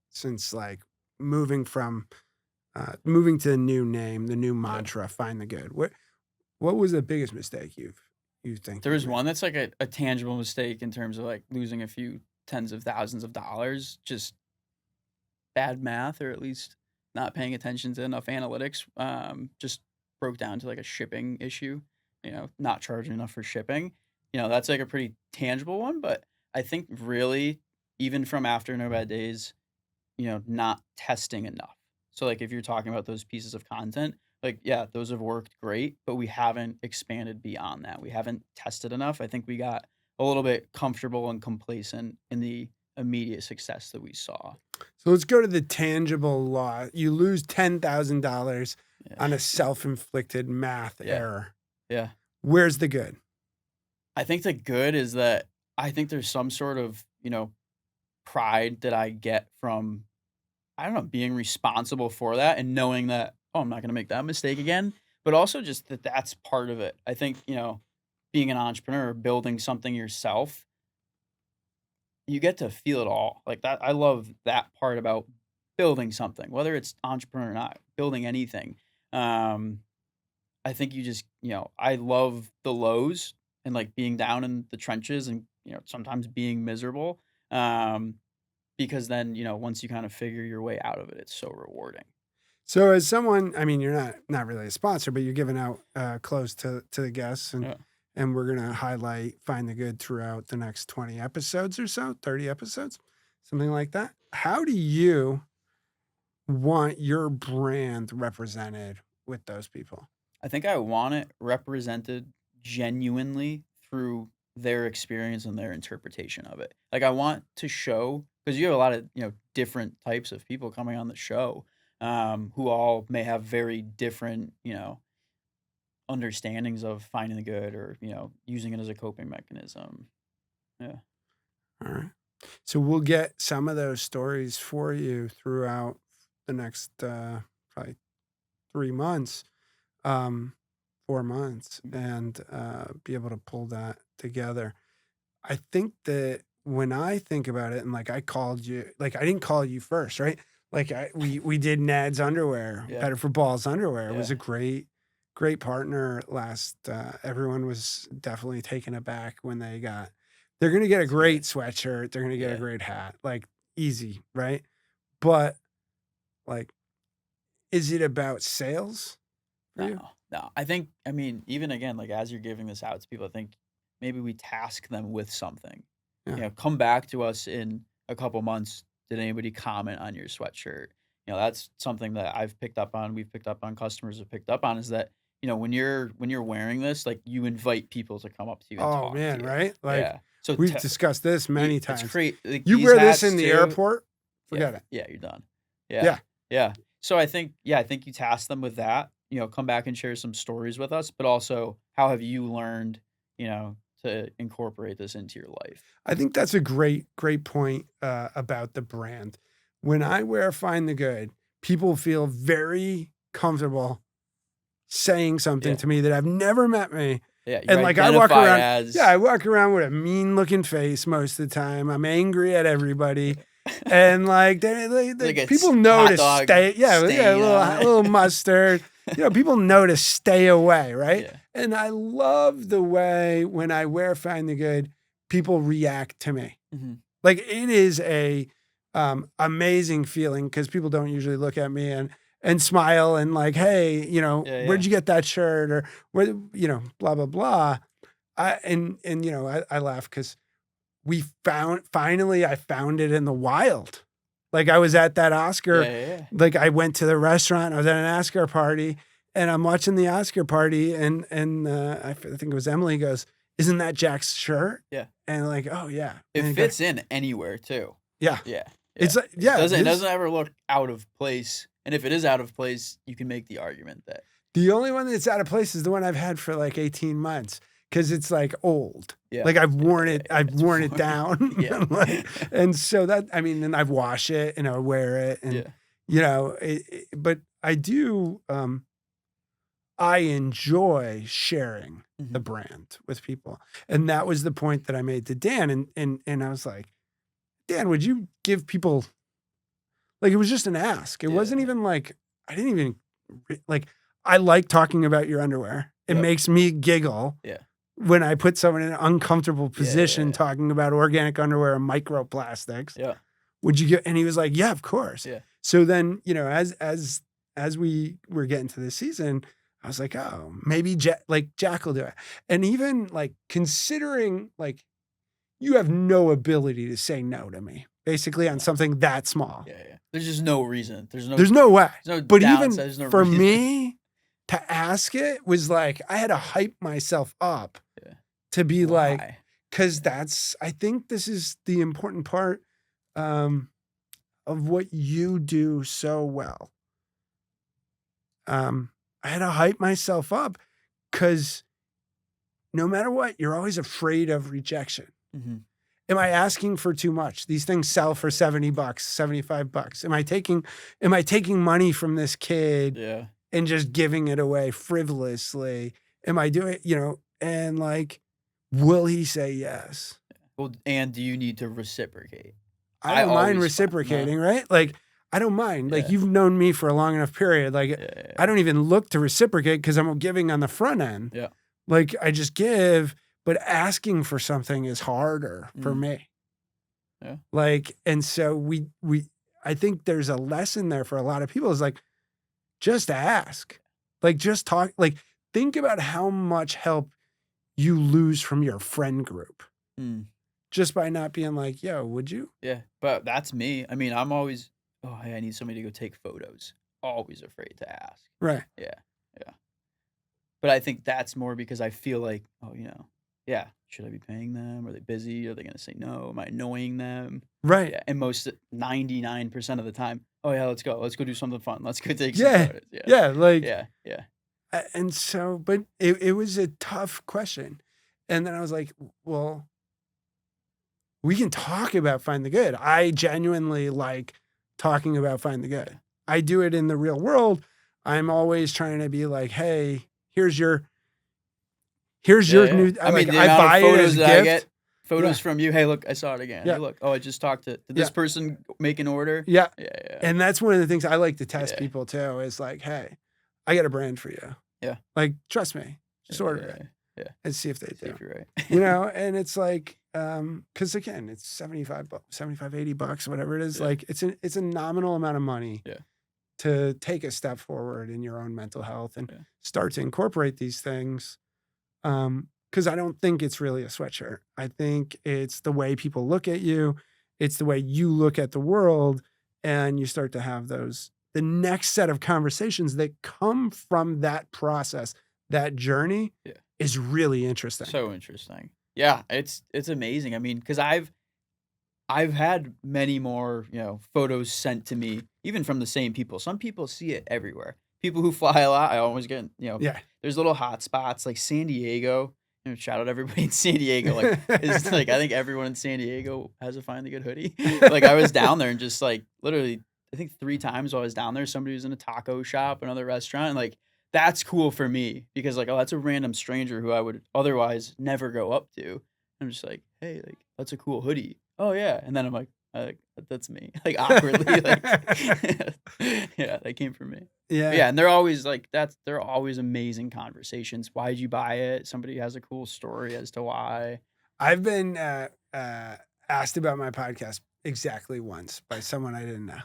like moving to the new name, the new mantra, find the good? What was the biggest mistake you think There you've was made? one that's like a tangible mistake in terms of like losing a few tens of thousands of dollars, just bad math, or at least not paying attention to enough analytics. Just broke down to like a shipping issue, not charging enough for shipping. That's like a pretty tangible one, but I think really, even from after No Bad Days, not testing enough. So like if you're talking about those pieces of content, like yeah, those have worked great, but we haven't expanded beyond that. We haven't tested enough. I think we got a little bit comfortable and complacent in the immediate success that we saw. So let's go to the tangible law. You lose $10,000 Yeah. on a self-inflicted math Yeah. error. Yeah. Where's the good? I think the good is that I think there's some sort of, pride that I get from, I don't know, being responsible for that and knowing that, oh, I'm not going to make that mistake again. But also just that that's part of it. I think, being an entrepreneur, building something yourself, you get to feel it all. Like that, I love that part about building something, whether it's entrepreneur or not, building anything. Um, I think you just, I love the lows and like being down in the trenches and, sometimes being miserable. Um, because then, once you kind of figure your way out of it, it's so rewarding. So as someone, I mean, you're not really a sponsor, but you're giving out clothes to the guests, and Yeah. and we're gonna highlight Find the Good throughout the next 20 episodes or so, 30 episodes, something like that. How do you want your brand represented with those people? I think I want it represented genuinely through their experience and their interpretation of it. Like I want to show, because you have a lot of different types of people coming on the show, who all may have very different understandings of finding the good or using it as a coping mechanism. Yeah. All right. So we'll get some of those stories for you throughout the next probably 3 months, 4 months, and be able to pull that together. I think that when I think about it, and like I called you, like I didn't call you first, right? Like we did Nad's underwear, Yeah. Better for Balls underwear. It was Yeah. a great partner last. Everyone was definitely taken aback when they got. They're gonna get a great sweatshirt. They're gonna get a Yeah. great hat. Like easy, right? But like, is it about sales for you? No. I mean, even again, like as you're giving this out to people, I think maybe we task them with something. Yeah. Come back to us in a couple months. Did anybody comment on your sweatshirt? That's something that I've picked up on. We've picked up on. Customers have picked up on. Is that when you're wearing this, like you invite people to come up to you and Oh talk to man, you. right? Like Yeah. So we've discussed this many it's times. great. Like You these wear this hats in the too. airport, Yeah, forget it. yeah, you're done. Yeah. Yeah. So I think you task them with that. Come back and share some stories with us, but also how have you learned, to incorporate this into your life? I think that's a great point about the brand. When I wear Find the Good, people feel very comfortable saying something Yeah. to me that have never met me. Yeah, you And like I walk identify around, as I walk around with a mean looking face most of the time. I'm angry at everybody. And like they like a people hot notice dog stay, a stain on it. little mustard. People notice stay away, right? Yeah. And I love the way when I wear Find the Good, people react to me. Mhm. Like it is a amazing feeling because people don't usually look at me and smile and like, hey, Yeah, where'd you get that shirt or where, blah blah blah. I laugh because I found it in the wild. Like I was at that Oscar, Yeah. like I went to the restaurant, I was at an Oscar party and I'm watching the Oscar party and I think it was Emily goes, isn't that Jack's shirt? Yeah. And like, oh yeah. It And fits in anywhere too. yeah. Yeah. It's like, yeah. It doesn't ever look out of place. And if it is out of place, you can make the argument that The only one that's out of place is the one I've had for like 18 months because it's like old. Yeah. Like I've worn it down. Yeah. And so that, I mean, then I wash it and I wear it and, but I do, I enjoy sharing the brand with people. And that was the point that I made to Dan. And I was like, Dan, would you give people, like, it was just an ask. It wasn't even like, I didn't even like, I like talking about your underwear. It makes me giggle. Yeah. When I put someone in an uncomfortable position Yeah. talking about organic underwear and microplastics. Yeah. Would you get, and he was like, yeah, of course. Yeah. So then, as we were getting to this season, I was like, oh, maybe Jack will do it. And even like considering like you have no ability to say no to me, basically on something that small. Yeah. There's just no reason. There's no way. There's no But downside, even there's no for reason. me to ask it was like, I had to hype myself up to be like, Why? because I think this is the important part of what you do so well. I had to hype myself up because no matter what, you're always afraid of rejection. Mhm. Am I asking for too much? These things sell for $70, $75. Am I taking money from this kid Yeah. and just giving it away frivolously? Am I doing, and like, will he say yes? Well, and do you need to reciprocate? I I don't mind always find no. reciprocating, right? Like, I don't mind. Like, Yeah. you've known me for a long enough period. Like, Yeah. I don't even look to reciprocate because I'm giving on the front end. Yeah. Like, I just give, but asking for something is harder for me. Yeah. Like, and so I think there's a lesson there for a lot of people is like, just ask, like, just talk, like, think about how much help you lose from your friend group just by not being like, yo, would you? Yeah. But that's me. I mean, I'm always, oh, hey, I need somebody to go take photos. Always afraid to ask. Right. Yeah. Yeah. But I think that's more because I feel like, oh, yeah, should I be paying them? Are they busy? Are they going to say no? Am I annoying them? Right. Yeah. And 99% of the time, oh, yeah, let's go. Let's go do something fun. Let's go take some Yeah. photos. Yeah. Yeah. Like, Yeah. Yeah. and so, but it was a tough question. And then I was like, well, we can talk about find the good. I genuinely like talking about find the good. I do it in the real world. I'm always trying to be like, hey, here's your new. I mean, the I amount buy of it photos as a that I gift. get, photos from you. Hey, look, I saw it again. Yeah. Hey, look, oh, I just talked to this person make an order. Yeah. Yeah. And that's one of the things I like to test people too is like, hey, I got a brand for you. Yeah. Like, trust me, just order it. Yeah. And see if they do. If you're right. And it's like, because again, it's $75, $80, whatever it is. Yeah. Like it's a nominal amount of money Yeah. to take a step forward in your own mental health and start to incorporate these things. Because I don't think it's really a sweatshirt. I think it's the way people look at you. It's the way you look at the world. And you start to have the next set of conversations that come from that process, that journey is really interesting. So interesting. Yeah, it's amazing. I mean, because I've had many more, photos sent to me, even from the same people. Some people see it everywhere. People who fly a lot, I always get, there's little hot spots like San Diego. Shout out everybody in San Diego. Like, it's like I think everyone in San Diego has a Find the Good hoodie. Like, I was down there and just like literally, I think 3 times while I was down there, somebody was in a taco shop, another restaurant, and like that's cool for me because like, oh, that's a random stranger who I would otherwise never go up to. I'm just like, hey, like that's a cool hoodie. Oh yeah, and then I'm like that's me, like awkwardly, like yeah, that came from me. Yeah, and they're always like they're always amazing conversations. Why'd you buy it? Somebody has a cool story as to why. I've been asked about my podcast exactly once by someone I didn't know,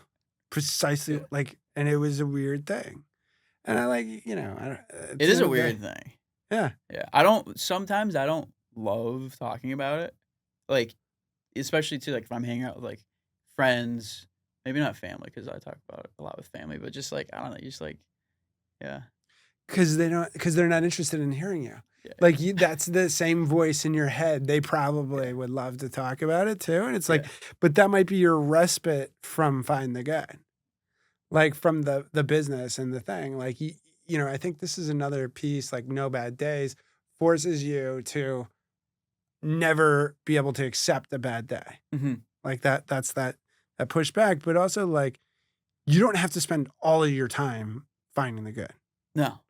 precisely like, and it was a weird thing, and I like it is a weird thing. Yeah. Sometimes I don't love talking about it, like especially too like if I'm hanging out with like friends. Maybe not family because I talk about it a lot with family, but just like, I don't know, just like, yeah. Because they're not interested in hearing you. Yeah. Like that's the same voice in your head. They probably would love to talk about it too. And it's like, but that might be your respite from Find the Good. Like from the business and the thing. Like, I think this is another piece, like No Bad Days forces you to never be able to accept a bad day. Mm-hmm. Like that's that pushback, but also like you don't have to spend all of your time finding the good. No.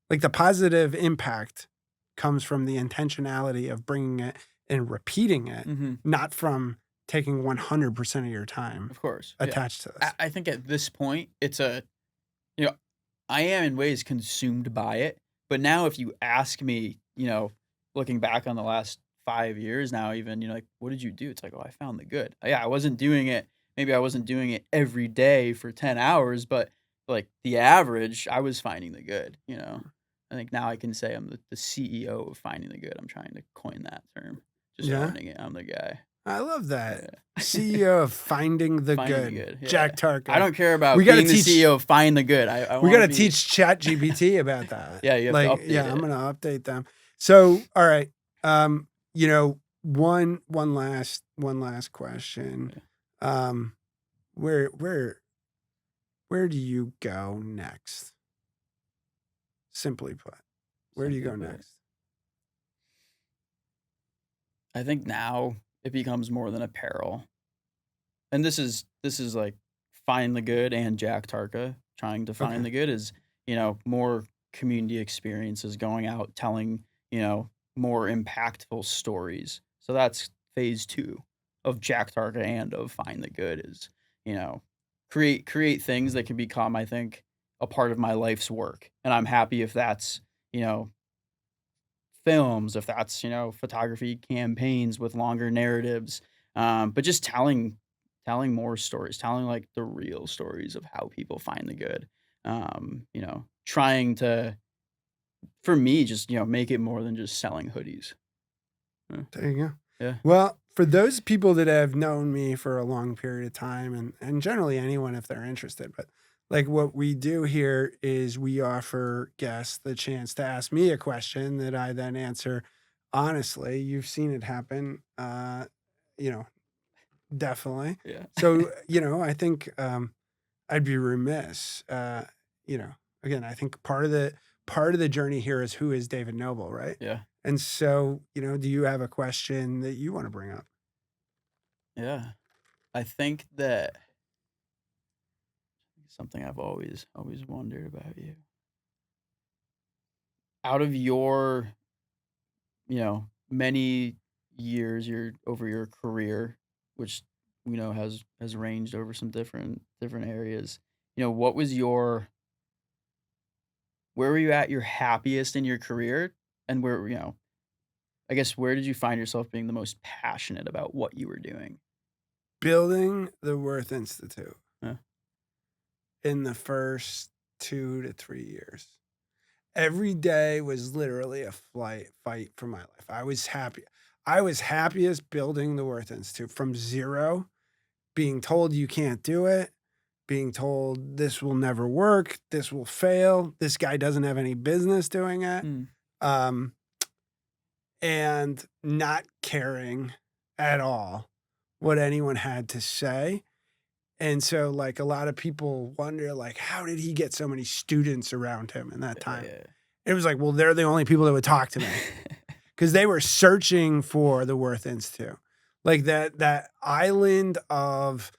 Like the positive impact comes from the intentionality of bringing it and repeating it, not from taking 100% of your time. Of course. Attached to this. I think at this point it's I am in ways consumed by it, but now if you ask me, looking back on the last 5 years now, even, like, what did you do? It's like, oh, I found the good. Yeah, I wasn't doing it. Maybe I wasn't doing it every day for 10 hours, but like the average, I was finding the good, I think now I can say I'm the CEO of finding the good. I'm trying to coin that term. Just owning it. I'm the guy. I love that. Yeah. CEO of Finding the Good. Yeah. Jack Tarca. I don't care about being the CEO of Find the Good. We got to teach ChatGPT about that. Yeah, you have to update it. I'm going to update them. So, all right. One last question. Yeah. Where do you go next? Simply put, where do you go next? I think now it becomes more than apparel. And this is like find the good and Jack Tarca trying to Okay. find the good is, more community experiences, going out, telling, more impactful stories. So that's phase 2 of Jack Tarca and of find the good is, you know, create things that can become, I think, a part of my life's work. And I'm happy if that's, you know, films, if that's, photography campaigns with longer narratives, but just telling more stories, telling like the real stories of how people find the good. Trying to, for me, just make it more than just selling hoodies. Yeah. There you go. Yeah. Well, for those people that have known me for a long period of time, and generally anyone if they're interested, but like what we do here is we offer guests the chance to ask me a question that I then answer honestly. You've seen it happen, you know, definitely. Yeah. So, I think I'd be remiss, again, I think part of the journey here is who is David Noble, right? Yeah. And so, do you have a question that you want to bring up? Yeah. I think that something I've always wondered about you. Out of your, many years over your career, which has ranged over some different areas. What was where were you at your happiest in your career, and I guess where did you find yourself being the most passionate about what you were doing? Building the Worth Institute Yeah. in the first 2 to 3 years. Every day was literally a fight for my life. I was happy. I was happiest building the Worth Institute from zero, being told you can't do it, being told this will never work, this will fail, this guy doesn't have any business doing it, Mm. um, and not caring at all what anyone had to say. And so, like, a lot of people wonder, like, how did he get so many students around him in that time? Yeah. It was like, well, they're the only people that would talk to me because they were searching for the Worth Institute, like that island of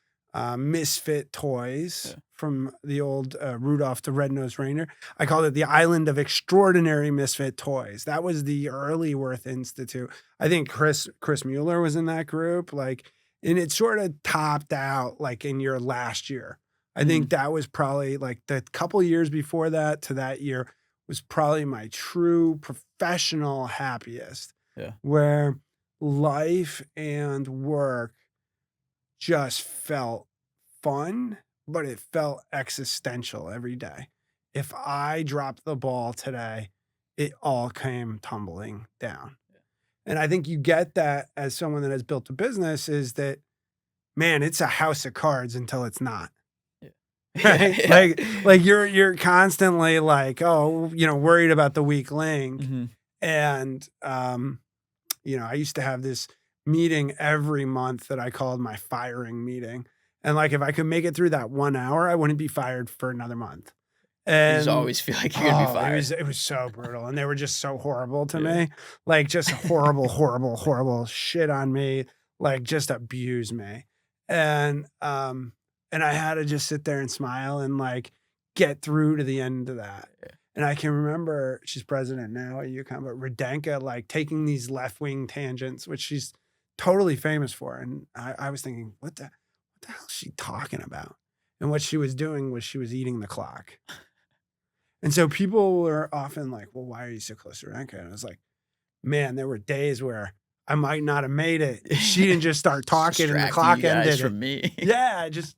misfit toys Yeah. from the old Rudolph the Red-Nosed Reindeer. I called it the island of extraordinary misfit toys. That was the early Worth Institute. I think Chris Mueller was in that group, like, and it sort of topped out like in your last year. I think that was probably like the couple years before that to that year was probably my true professional happiest, Yeah. where life and work just felt fun, but it felt existential every day. If I dropped the ball today, it all came tumbling down. And I think you get that as someone that has built a business is that, man, it's a house of cards until it's not. Right? Yeah. Like you're constantly like, oh, worried about the weak link. Mhm. And I used to have this meeting every month that I called my firing meeting. And like if I could make it through that 1 hour, I wouldn't be fired for another month. You just And always feel like you're gonna be it fired. was so brutal. And they were just so horrible to Yeah. me. Like just horrible, horrible, horrible shit on me, like just abuse me. And I had to just sit there and smile and like get through to the end of that. Yeah. And I can remember she's president now at UConn, but Rudenka like taking these left wing tangents, which she's totally famous for. And I was thinking, what the hell is she talking about? And what she was doing was she was eating the clock. And so people were often like, well, why are you so close to Rudenka? And I was like, man, there were days where I might not have made it if she didn't just start talking and the Distracting clock you guys ended. from me. Yeah, just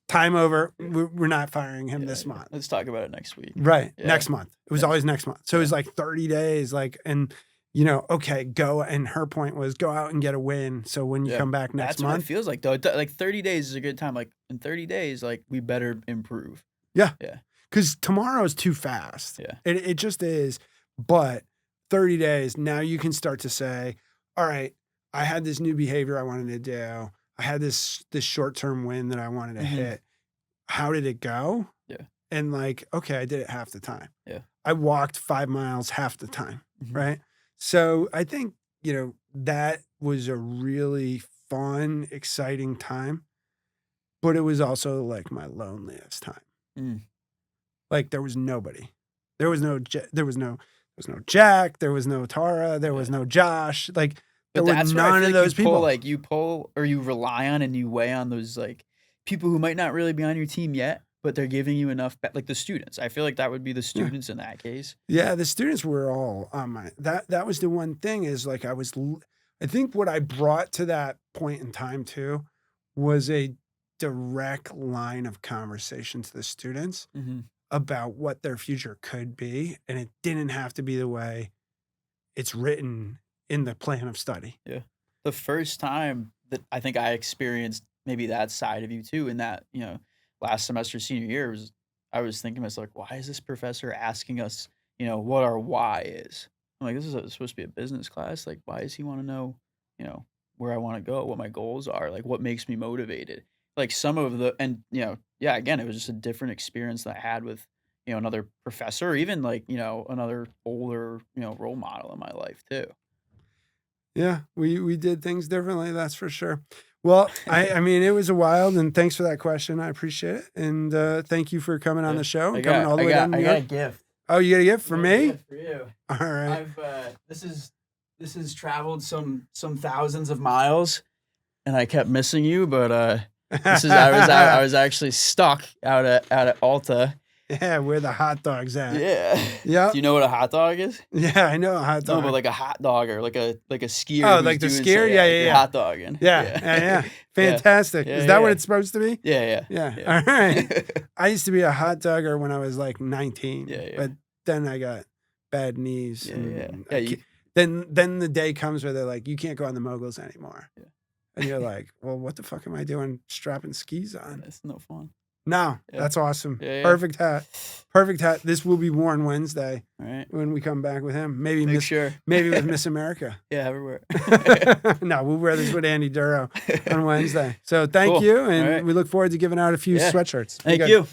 time over. We're not firing him this month. Let's talk about it next week. Right. Yeah. Next month. It was always next month. So it was like 30 days, like, and okay, go. And her point was go out and get a win. So when you come back next That's what it month, feels like, though. Like 30 days is a good time. Like in 30 days, like we better improve. Yeah. Yeah. because tomorrow is too fast. Yeah. It just is. But 30 days, now you can start to say, all right, I had this new behavior I wanted to do. I had this short-term win that I wanted to hit. How did it go? Yeah. And like, okay, I did it half the time. Yeah. I walked 5 miles half the time. Right. So I think, that was a really fun, exciting time, but it was also like my loneliest time. Mm. Like there was nobody. There was no Jack, there was no Tara, there was no Josh. Like there But were that's where I none feel of like those you people. pull or you rely on and you weigh on those like people who might not really be on your team yet, but they're giving you enough like the students. I feel like that would be the Yeah. students in that case. Yeah, the students were all on my that was the one thing is like I think what I brought to that point in time too was a direct line of conversation to the students Mm-hmm. about what their future could be, and it didn't have to be the way it's written in the plan of study. Yeah. The first time that I think I experienced maybe that side of you too, in that, last semester, senior year, was I was thinking to myself, like, why is this professor asking us, what our why is? I'm like, this is supposed to be a business class. Like, why does he want to know, you know, where I want to go, what my goals are, like what makes me motivated? Like some of the, and, yeah, again, it was just a different experience that I had with, another professor, or even like, another older, role model in my life too. Yeah, we did things differently, that's for sure. Well, I mean, it was a wild, and thanks for that question. I appreciate it, and thank you for coming on Yeah. the show and coming all the way down to I New got a York. gift. Oh, you got a gift for I got a me? gift for you. All right. I've this has traveled some thousands of miles, and I kept missing you, but this is I was actually stuck out at Alta. Yeah, where the hot dogs at? Yeah. Yeah. Do you know what a hot dog is? Yeah, I know a hot No, dog. but like a hot dog or like a skier. Oh, who's like the doing skier? so- Yeah, like yeah, you're yeah. hot dogging. Yeah. Fantastic. Yeah, Is that what yeah. it's supposed to be? Yeah. Yeah. All right. I used to be a hot dogger when I was like 19. Yeah. But then I got bad knees. Yeah. and Yeah. I then the day comes where they're like, you can't go on the moguls anymore. Yeah. And you're like, well, what the fuck am I doing strapping skis on? It's no fun. No, Yeah. that's awesome. Yeah. Perfect hat. This will be worn Wednesday All right. when we come back with him. Maybe Make sure. maybe with Miss America. Yeah, everywhere. No, we'll wear this with Andy Duro on Wednesday. So thank Cool. you, and All right. we look forward to giving out a few Yeah. sweatshirts. Thank you.